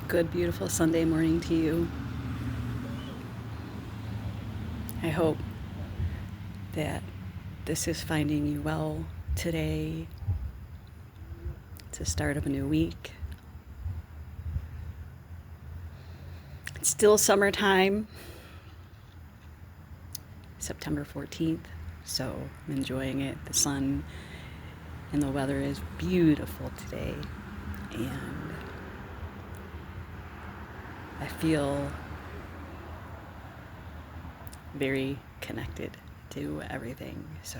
Good, beautiful Sunday morning to you. I hope that this is finding you well today. It's the start of a new week. It's still summertime, September 14th, so I'm enjoying it. The sun and the weather is beautiful today, and I feel very connected to everything. So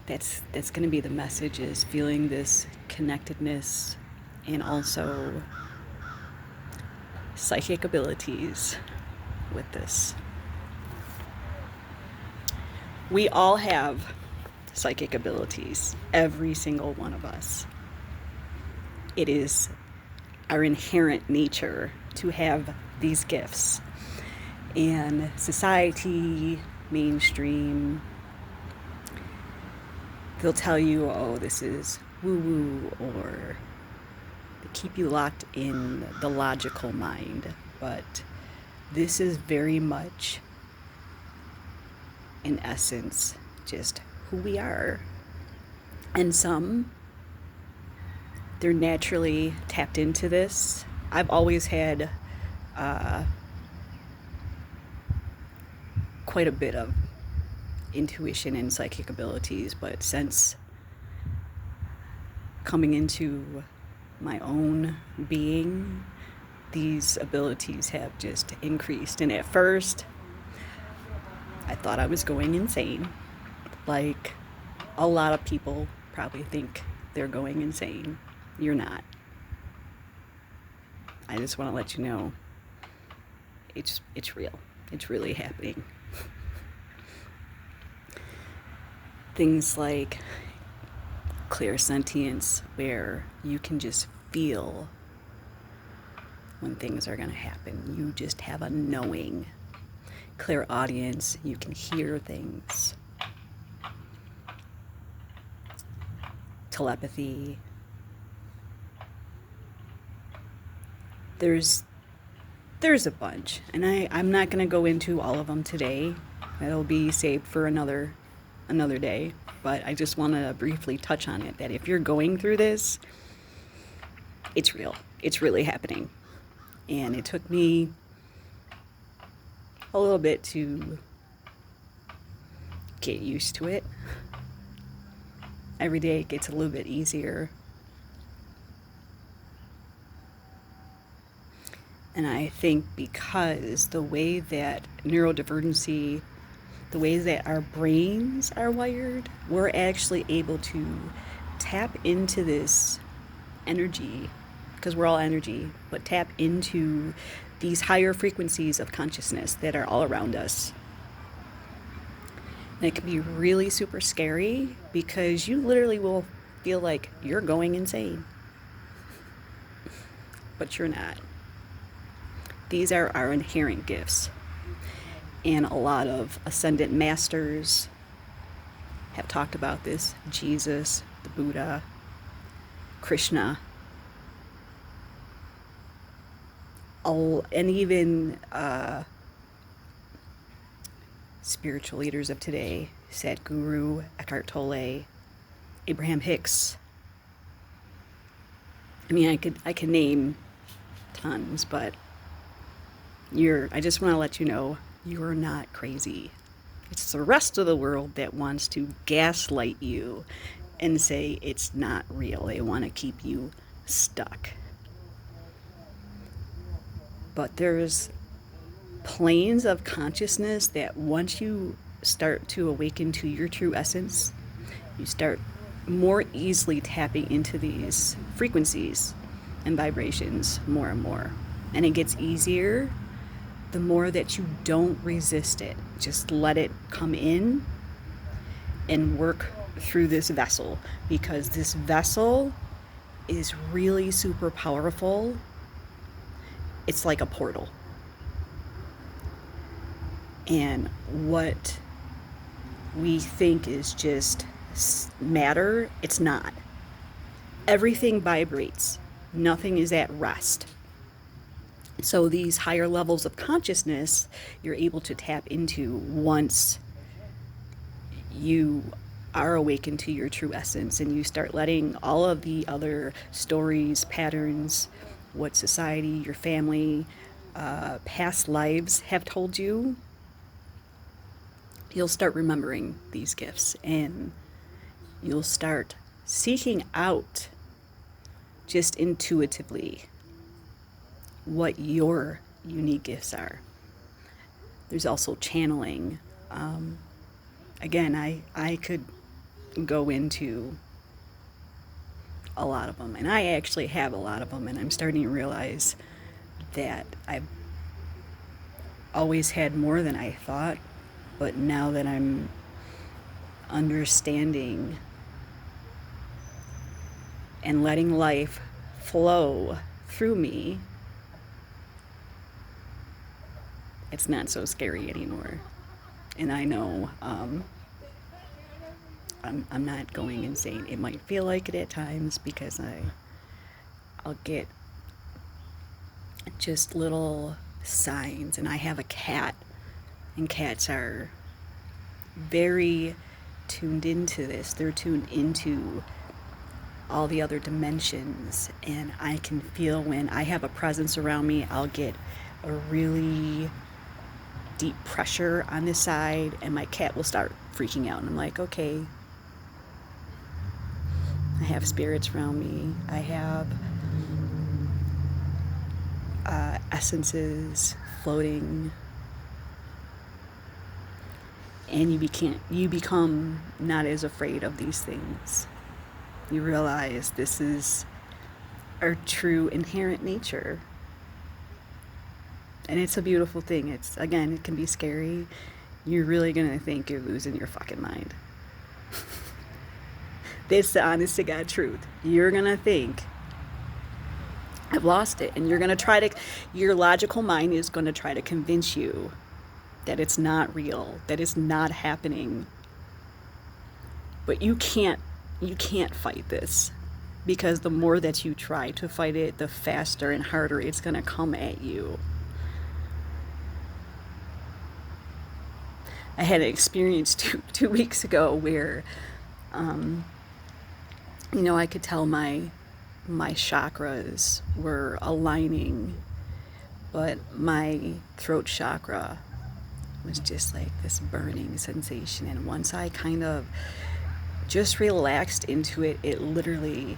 that's going to be the message, is feeling this connectedness and also psychic abilities with this. We all have psychic abilities, every single one of us. It is our inherent nature to have these gifts. And society, mainstream, they'll tell you, oh, this is woo-woo, or they keep you locked in the logical mind. But this is very much, in essence, just who we are. And some, they're naturally tapped into this. I've always had quite a bit of intuition and psychic abilities, but since coming into my own being, these abilities have just increased. And at first, I thought I was going insane. Like a lot of people probably think they're going insane. You're not. I just want to let you know it's real. It's really happening. Things like clairsentience, where you can just feel when things are going to happen. You just have a knowing. Clairaudience, you can hear things. Telepathy. There's a bunch, and I'm not going to go into all of them today. That'll be saved for another day, but I just want to briefly touch on it, that if you're going through this, it's real. It's really happening. And it took me a little bit to get used to it. Every day it gets a little bit easier. And I think because the way that neurodivergency, the way that our brains are wired, we're actually able to tap into this energy, because we're all energy, but tap into these higher frequencies of consciousness that are all around us. And it can be really super scary, because you literally will feel like you're going insane. But you're not. These are our inherent gifts. And a lot of ascendant masters have talked about this. Jesus, the Buddha, Krishna, and even spiritual leaders of today, Sadhguru, Eckhart Tolle, Abraham Hicks. I mean, I could name tons, but I just want to let you know, you're not crazy. It's the rest of the world that wants to gaslight you and say it's not real. They want to keep you stuck. But there's planes of consciousness that once you start to awaken to your true essence, you start more easily tapping into these frequencies and vibrations more and more. And it gets easier the more that you don't resist it. Just let it come in and work through this vessel, because this vessel is really super powerful. It's like a portal. And what we think is just matter, it's not. Everything vibrates. Nothing is at rest. So these higher levels of consciousness you're able to tap into once you are awakened to your true essence and you start letting all of the other stories, patterns, what society, your family, past lives have told you, you'll start remembering these gifts and you'll start seeking out just intuitively what your unique gifts are. There's also channeling. Again, I could go into a lot of them, and I actually have a lot of them, and I'm starting to realize that I've always had more than I thought, but now that I'm understanding and letting life flow through me, it's not so scary anymore. And I know I'm not going insane. It might feel like it at times because I'll get just little signs. And I have a cat, and cats are very tuned into this. They're tuned into all the other dimensions, and I can feel when I have a presence around me, I'll get a really deep pressure on this side, and my cat will start freaking out, and I'm like, okay, I have spirits around me. I have essences floating, and you become not as afraid of these things. You realize this is our true inherent nature. And it's a beautiful thing. It's, again, it can be scary. You're really going to think you're losing your fucking mind. That's the honest to God truth. You're going to think, I've lost it. And you're going to try to, your logical mind is going to try to convince you that it's not real, that it's not happening. But you can't fight this, because the more that you try to fight it, the faster and harder it's going to come at you. I had an experience two weeks ago where, I could tell my chakras were aligning, but my throat chakra was just like this burning sensation. And once I kind of just relaxed into it, it literally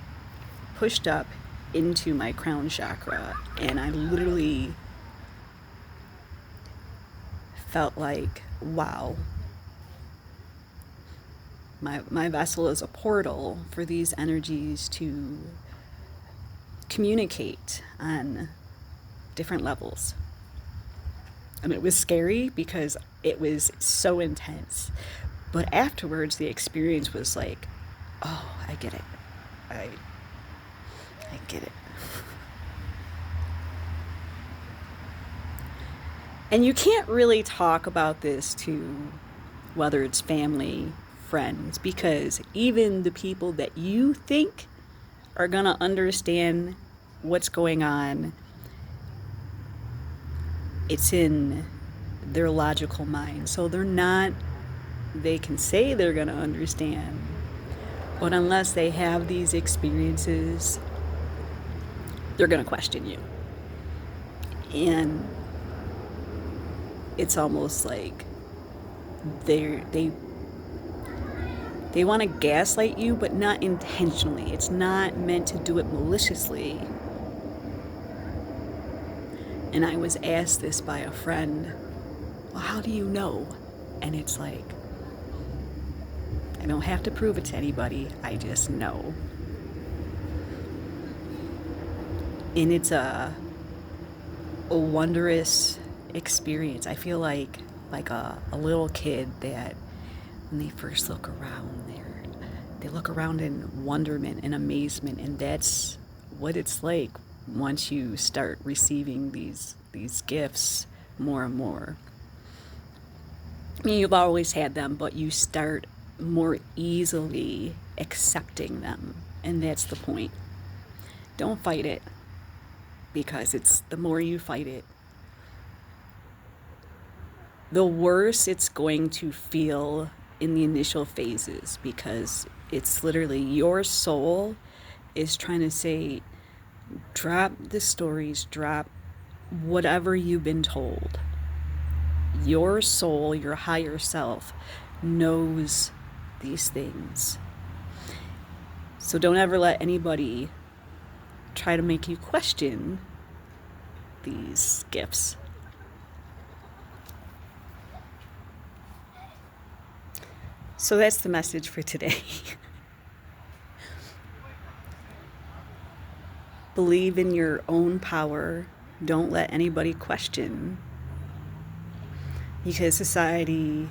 pushed up into my crown chakra, and I literally felt like, wow, my vessel is a portal for these energies to communicate on different levels. And it was scary because it was so intense. But afterwards, the experience was like, oh, I get it. I get it. And you can't really talk about this to whether it's family, friends, because even the people that you think are going to understand what's going on, it's in their logical mind. So they can say they're going to understand, but unless they have these experiences, they're going to question you. And it's almost like they want to gaslight you, but not intentionally. It's not meant to do it maliciously. And I was asked this by a friend, well, how do you know? And it's like, I don't have to prove it to anybody. I just know. And it's a wondrous experience. I feel like a little kid that when they first look around, they look around in wonderment and amazement, and that's what it's like once you start receiving these gifts more and more. I mean, you've always had them, but you start more easily accepting them, and that's the point. Don't fight it, because it's the more you fight it, the worse it's going to feel in the initial phases, because it's literally your soul is trying to say, drop the stories, drop whatever you've been told. Your soul, your higher self, knows these things. So don't ever let anybody try to make you question these gifts. So that's the message for today. Believe in your own power. Don't let anybody question. Because society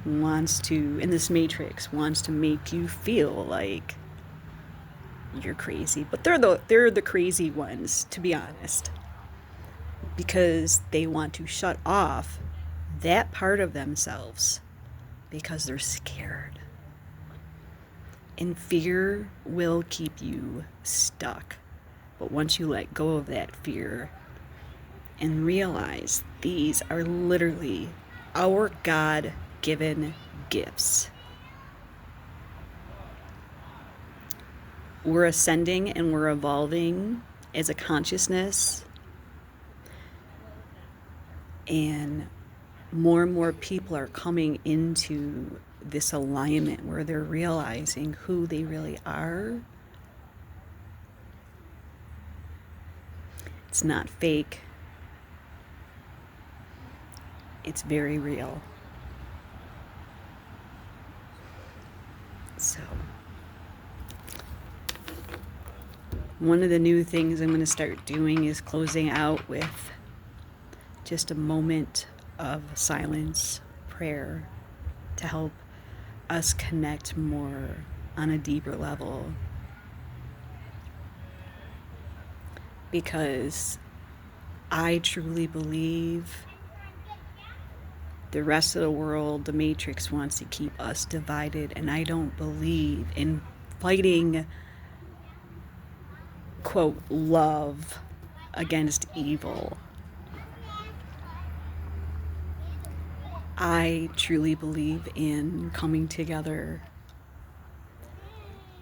wants to, in this matrix, wants to make you feel like you're crazy. But they're the crazy ones, to be honest. Because they want to shut off that part of themselves. Because they're scared. And fear will keep you stuck. But once you let go of that fear and realize these are literally our God-given gifts. We're ascending and we're evolving as a consciousness. And more people are coming into this alignment where they're realizing who they really are. It's not fake. It's very real. So, one of the new things I'm going to start doing is closing out with just a moment of silence, prayer, to help us connect more on a deeper level. Because I truly believe the rest of the world, the Matrix, wants to keep us divided, and I don't believe in fighting, quote, love against evil. I truly believe in coming together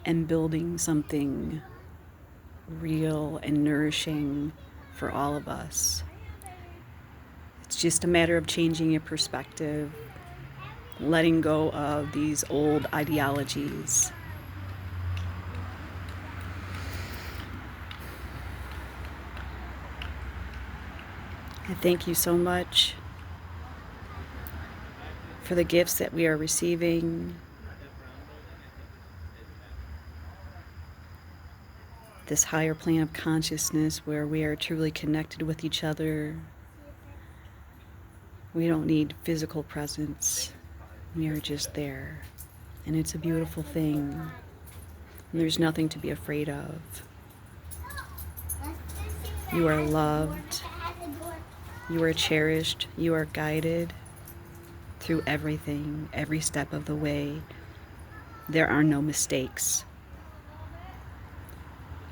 and building something real and nourishing for all of us. It's just a matter of changing your perspective, letting go of these old ideologies. I thank you so much for the gifts that we are receiving. This higher plane of consciousness where we are truly connected with each other. We don't need physical presence. We are just there. And it's a beautiful thing. And there's nothing to be afraid of. You are loved. You are cherished. You are guided through everything, every step of the way. There are no mistakes.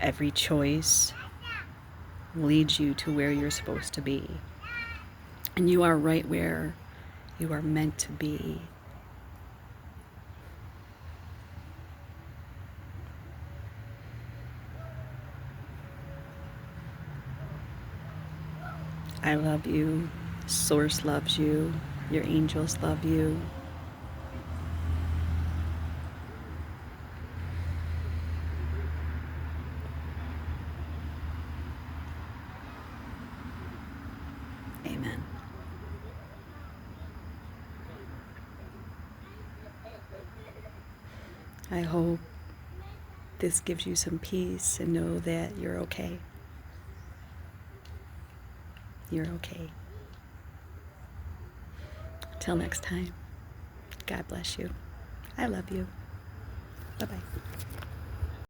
Every choice leads you to where you're supposed to be. And you are right where you are meant to be. I love you. Source loves you. Your angels love you. Amen. I hope this gives you some peace and know that you're okay. You're okay. Till next time, God bless you. I love you. Bye-bye.